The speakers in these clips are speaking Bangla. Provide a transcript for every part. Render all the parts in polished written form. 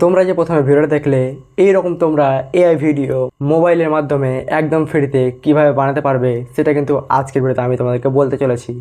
তোমরা যে প্রথমে ভিডিওটা দেখলে এইরকম তোমরা এআই ভিডিও মোবাইলের মাধ্যমে একদম ফ্রিতে কিভাবে বানাতে পারবে সেটা কিন্তু আজকের ভিডিওতে আমি তোমাদেরকে বলতে চলেছি।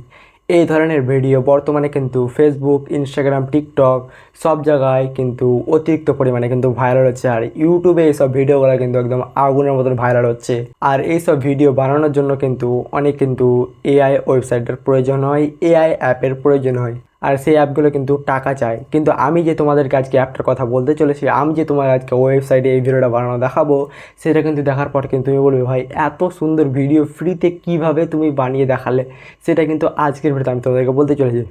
এই ধরনের ভিডিও বর্তমানে কিন্তু ফেসবুক, ইনস্টাগ্রাম, টিকটক সব জায়গায় কিন্তু অতিরিক্ত পরিমাণে কিন্তু ভাইরাল হচ্ছে। আর ইউটিউবে এইসব ভিডিওগুলো কিন্তু একদম আগুনের মতন ভাইরাল হচ্ছে। আর এইসব ভিডিও বানানোর জন্য কিন্তু অনেক কিন্তু এআই ওয়েবসাইটের প্রয়োজন হয়, এআই অ্যাপের প্রয়োজন হয়। আর সেই অ্যাপগুলো কিন্তু টাকা চায়। কিন্তু আমি যে তোমাদেরকে আজকে অ্যাপটার কথা বলতে চলেছি, আমি যে তোমার আজকে ওয়েবসাইটে এই ভিডিওটা বানানো দেখাবো, সেটা কিন্তু দেখার পর কিন্তু তুমি বলবে ভাই এত সুন্দর ভিডিও ফ্রিতে কিভাবে তুমি বানিয়ে দেখালে। সেটা কিন্তু আজকের ভিডিওতে আমি তোমাদেরকে বলতে চলেছি।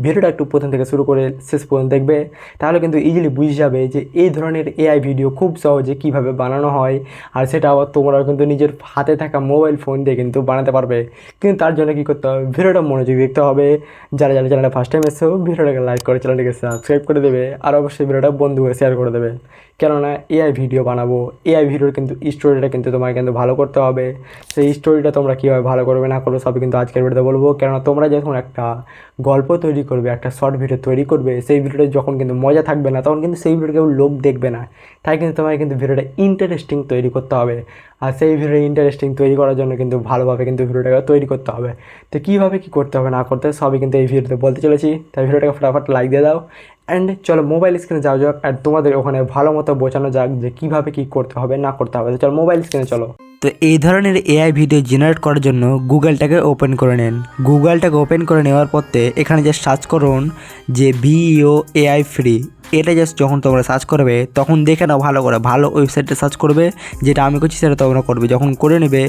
ভিডিওটা একটু প্রথম থেকে শুরু করে শেষ পর্যন্ত দেখবে, তাহলে কিন্তু ইজিলি বুঝে যাবে যে এই ধরনের এআই ভিডিও খুব সহজে কিভাবে বানানো হয়। আর সেটা আবার তোমরাও কিন্তু নিজের হাতে থাকা মোবাইল ফোন দিয়ে কিন্তু বানাতে পারবে। কিন্তু তার জন্য কী করতে হবে, ভিডিওটা মনোযোগ দেখতে হবে। যারা যারা চ্যানেলে ফার্স্ট টাইম এসেছো ভিডিওটাকে লাইক করে চ্যানেলটিকে সাবস্ক্রাইব করে দেবে, আর অবশ্যই ভিডিওটা বন্ধুকে শেয়ার করে দেবে। কেননা এআই ভিডিও বানাবো, এআই ভিডিওর কিন্তু স্টোরিটা কিন্তু তোমার কিন্তু ভালো করতে হবে। সেই স্টোরিটা তোমরা কীভাবে ভালো করবে না করবে সবই কিন্তু আজকের ভিডিওতে বলবো। কেননা তোমরা যখন একটা গল্প তৈরি করবে, একটা শর্ট ভিডিও তৈরি করবে, সেই ভিডিওটা যখন কিন্তু মজা থাকবে না, তখন কিন্তু সেই ভিডিও কেউ লোক দেখবে না। তাই কিন্তু তোমাকে কিন্তু ভিডিওটা ইন্টারেস্টিং তৈরি করতে হবে। আর সেই ভিডিও ইন্টারেস্টিং তৈরি করার জন্য কিন্তু ভালোভাবে কিন্তু ভিডিওটাকে তৈরি করতে হবে। তো কীভাবে কী করতে হবে না করতে হবে সবই কিন্তু এই ভিডিওতে বলতে চলেছি। তাই ভিডিওটাকে ফটাফট লাইক দিয়ে দাও। অ্যান্ড চলো মোবাইল স্ক্রিনে যাওয়া যাক, আর তোমাদের ওখানে ভালো মতো বোঝানো যাক যে কীভাবে কী করতে হবে না করতে হবে। তো চলো মোবাইল স্ক্রিনে চলো। তো এই ধরনের এআই ভিডিও জেনারেট করার জন্য গুগলটাকে ওপেন করে নেন। গুগলটাকে ওপেন করে নেওয়ার পরতে এখানে জাস্ট সার্চ করুন যে ভিও এআই ফ্রি। এটা জাস্ট যখন তোমরা সার্চ করবে তখন দেখে নাও ভালো করে, ভালো ওয়েবসাইটে সার্চ করবে। যেটা আমি করছি সেটা তোমরা করবে। যখন করে নেবে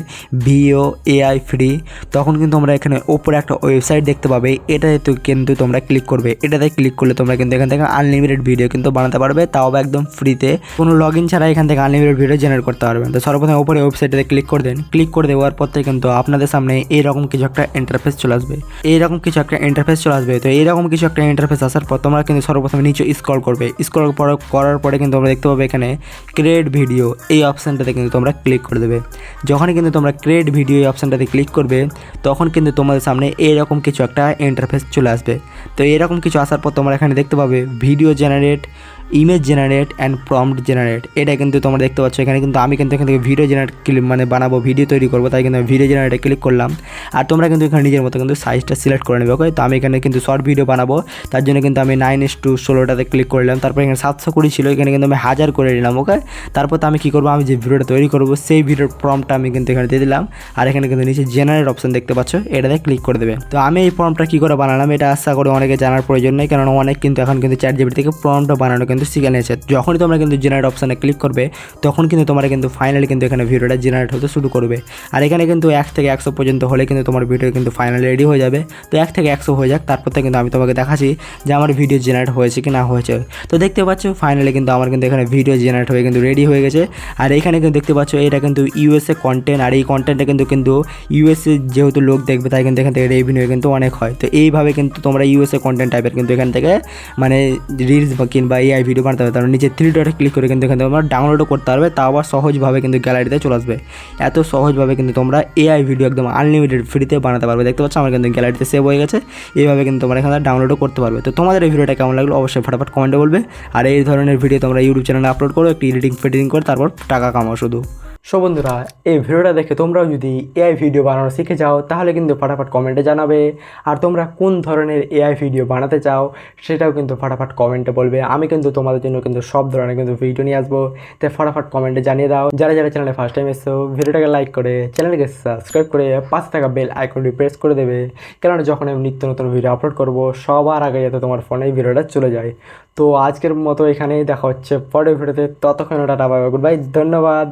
ভিও এআই ফ্রি, তখন কিন্তু তোমরা এখানে ওপরে একটা ওয়েবসাইট দেখতে পাবে। এটাতে কিন্তু তোমরা ক্লিক করবে। এটাতে ক্লিক করলে তোমরা কিন্তু এখান থেকে আনলিমিটেড ভিডিও কিন্তু বানাতে পারবে, তাও একদম ফ্রিতে, কোনো লগ ইন ছাড়া এখান থেকে আনলিমিটেড ভিডিও জেনারেট করতে পারবেন। তো সর্বপ্রথম ওপরে ওয়েবসাইটে ক্লিক করে দেন। ক্লিক করে দেওয়ার পর থেকে কিন্তু আপনাদের সামনে এইরকম কিছু একটা ইন্টারফেস চলে আসবে। তো এইরকম কিছু একটা ইন্টারফেস আসার পর তোমরা কিন্তু সর্বপ্রথমে নিচে স্ক্রল করবে। স্ক্রল করার পরে কিন্তু তোমরা দেখতে পাবে এখানে ক্রিয়েট ভিডিও, এই অপশানটাতে কিন্তু তোমরা ক্লিক করে দেবে। যখনই কিন্তু তোমরা ক্রিয়েট ভিডিও এই অপশানটাতে ক্লিক করবে, তখন কিন্তু তোমাদের সামনে এইরকম কিছু একটা ইন্টারফেস চলে আসবে। তো এরকম কিছু আসার পর তোমরা এখানে দেখতে পাবে video generate, image generate and prompt generate. এটা কিন্তু তোমরা দেখতে পাচ্ছ। এখানে কিন্তু আমি কিন্তু এখান থেকে ভিডিও জেনারেট বানাবো, ভিডিও তৈরি করবো, তাই কিন্তু আমি ভিডিও জেনারেটে ক্লিক করলাম। আর তোমরা কিন্তু এখানে নিজের মতো কিন্তু সাইজটা সিলেক্ট করে নেবে। ওকে, তো আমি এখানে কিন্তু শর্ট ভিডিও বানাবো, তার জন্য কিন্তু আমি 9:16 ক্লিক করলাম। তারপর এখানে 720 ছিল, এখানে কিন্তু আমি 1000 করে নিলাম। ওকে, তারপর তো আমি কী করবো, আমি যে ভিডিওটা তৈরি করবো সেই ভিডিওর প্রম্পটটা আমি কিন্তু এখানে দিয়ে দিলাম। আর এখানে কিন্তু নিচে জেনারেট অপশন দেখতে পাচ্ছ, এটাতে ক্লিক করে দেবে। তো আমি এই প্রম্পটটা কী করে বানালাম এটা আশা করে অনেকে জানার প্রয়োজন নেই, কারণ অনেক কিন্তু এখন কিন্তু চ্যাটজিপিটি থেকে প্রম্পটটা বানানো কিন্তু শিখে নিয়েছে। যখনই তোমরা কিন্তু জেনারেট অপশানে ক্লিক করবে, তখন কিন্তু তোমরা কিন্তু ফাইনালি কিন্তু এখানে ভিডিওটা জেনারেট হতে শুরু করবে। আর এখানে কিন্তু 1 থেকে 100 পর্যন্ত হলে কিন্তু তোমার ভিডিও কিন্তু ফাইনালি রেডি হয়ে যাবে। তো 1 থেকে 100 হয়ে যাক, তারপর থেকে কিন্তু আমি তোমাকে দেখাচ্ছি যে আমার ভিডিও জেনারেট হয়েছে কি না হয়েছে। তো দেখতে পাচ্ছ ফাইনালি কিন্তু আমার কিন্তু এখানে ভিডিও জেনারেট হয়ে কিন্তু রেডি হয়ে গেছে। আর এখানে কিন্তু দেখতে পাচ্ছ এটা কিন্তু ইউএসএ কন্টেন্ট। আর এই কন্টেন্টটা কিন্তু ইউএসএ যেহেতু লোক দেখবে, তাই কিন্তু এখান থেকে রেভিনিউ কিন্তু অনেক হয়। তো এইভাবে কিন্তু তোমরা ইউএসএ কন্টেন্ট টাইপের কিন্তু এখান থেকে মানে রিলস কিংবা এআই ভিডিও বানাতে হবে। তার নিচে 3 ডটে ক্লিক করে কিন্তু এখান থেকে তোমরা ডাউনলোডও করতে পারবে, তাও আবার সহজভাবে কিন্তু গ্যালারিতে চলে আসবে। এত সহজভাবে কিন্তু তোমরা এআই ভিডিও একদম আনলিমিটেড ফ্রিতে বানাতে পারবে। দেখতে পাচ্ছ আমার কিন্তু গ্যালারিতে সেভ হয়ে গেছে। এইভাবে কিন্তু তোমরা এখানে ডাউনলোডও করতে পারবে। তো তোমাদের এই ভিডিওটা কেমন লাগলো অবশ্যই ফটাফট কমেন্টে বলবে। আর এই ধরনের ভিডিও তোমরা ইউটিউব চ্যানেলে আপলোড করো, একটু এডিটিং করে তারপর টাকা কামাও শুধু। সো বন্ধুরা, এই ভিডিওটা দেখে তোমরাও যদি এআই ভিডিও বানানো শিখে যাও, তাহলে কিন্তু ফটাফট কমেন্টে জানাবে। আর তোমরা কোন ধরনের এআই ভিডিও বানাতে চাও সেটাও কিন্তু ফটাফট কমেন্টে বলবে। আমি কিন্তু তোমাদের জন্য কিন্তু সব ধরনের কিন্তু ভিডিও নিয়ে আসবো। তাই ফটাফট কমেন্টে জানিয়ে দাও। যারা যারা চ্যানেলে ফার্স্ট টাইম এসছো ভিডিওটাকে লাইক করে চ্যানেলকে সাবস্ক্রাইব করে পাশে থাকা বেল আইকনটি প্রেস করে দেবে। কেননা যখন আমি নিত্য নতুন ভিডিও আপলোড করবো, সবার আগে যাতে তোমার ফোনে ভিডিওটা চলে যায়। তো আজকের মতো এখানেই দেখা হচ্ছে পরের ভিডিওতে। ততক্ষণ tata, bye bye, good bye, ধন্যবাদ।